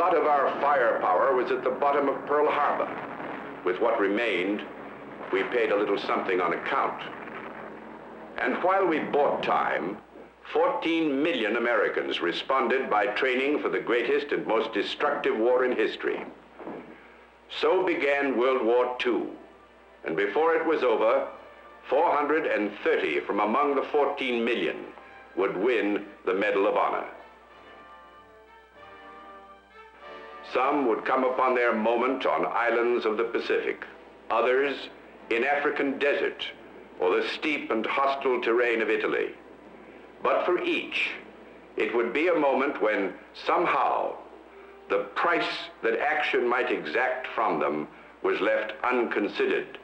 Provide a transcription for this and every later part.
lot of our firepower was at the bottom of Pearl Harbor. With what remained, we paid a little something on account. And while we bought time, 14 million Americans responded by training for the greatest and most destructive war in history. So began World War II, and before it was over, 430 from among the 14 million would win the Medal of Honor. Some would come upon their moment on islands of the Pacific, others in African desert or the steep and hostile terrain of Italy. But for each, it would be a moment when somehow the price that action might exact from them was left unconsidered,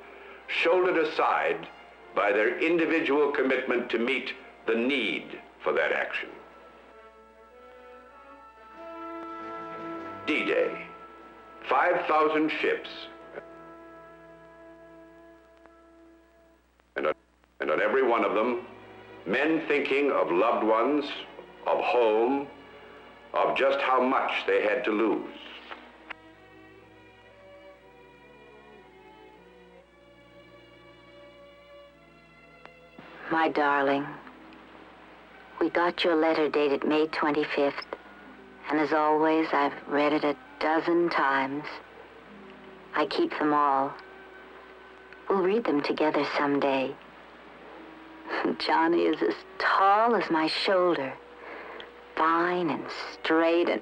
shouldered aside by their individual commitment to meet the need for that action. D-Day, 5,000 ships, and on every one of them, men thinking of loved ones, of home, of just how much they had to lose. My darling, we got your letter dated May 25th, and as always, I've read it a dozen times. I keep them all. We'll read them together someday. Johnny is as tall as my shoulder, fine and straight, and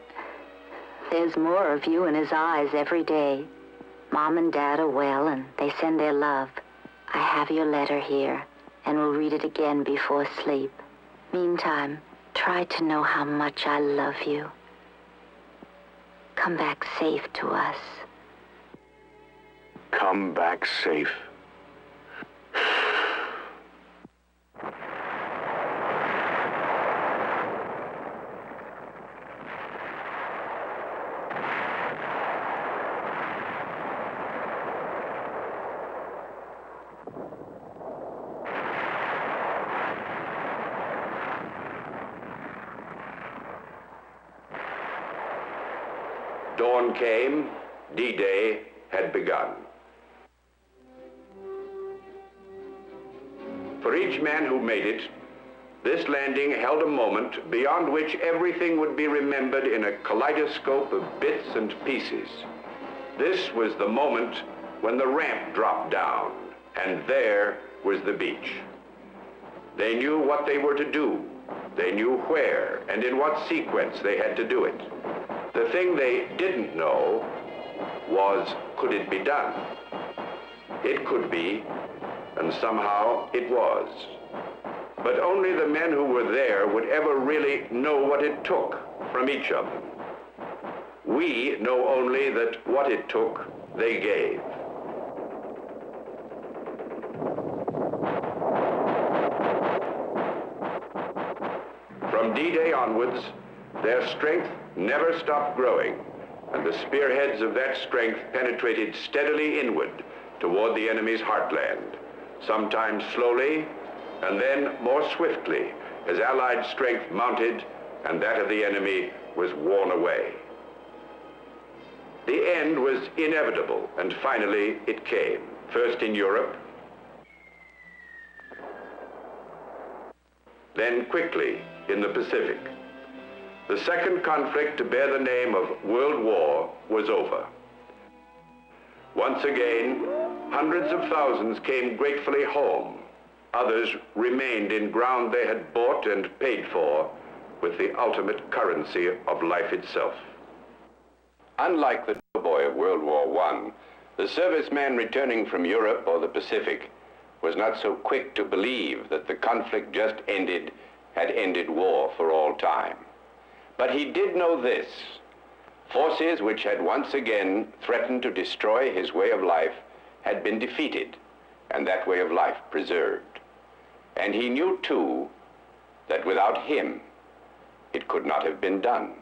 there's more of you in his eyes every day. Mom and Dad are well, and they send their love. I have your letter here, and we'll read it again before sleep. Meantime, try to know how much I love you. Come back safe to us. Come back safe. Dawn came, D-Day had begun. For each man who made it, this landing held a moment beyond which everything would be remembered in a kaleidoscope of bits and pieces. This was the moment when the ramp dropped down, and there was the beach. They knew what they were to do. They knew where and in what sequence they had to do it. The thing they didn't know was, could it be done? It could be, and somehow it was. But only the men who were there would ever really know what it took from each of them. We know only that what it took, they gave. From D-Day onwards, their strength never stopped growing, and the spearheads of that strength penetrated steadily inward toward the enemy's heartland, sometimes slowly, and then more swiftly, as Allied strength mounted and that of the enemy was worn away. The end was inevitable, and finally it came, first in Europe, then quickly in the Pacific. The second conflict to bear the name of World War was over. Once again, hundreds of thousands came gratefully home. Others remained in ground they had bought and paid for with the ultimate currency of life itself. Unlike the doughboy of World War I, the serviceman returning from Europe or the Pacific was not so quick to believe that the conflict just ended had ended war for all time. But he did know this: forces which had once again threatened to destroy his way of life had been defeated, and that way of life preserved. And he knew, too, that without him, it could not have been done.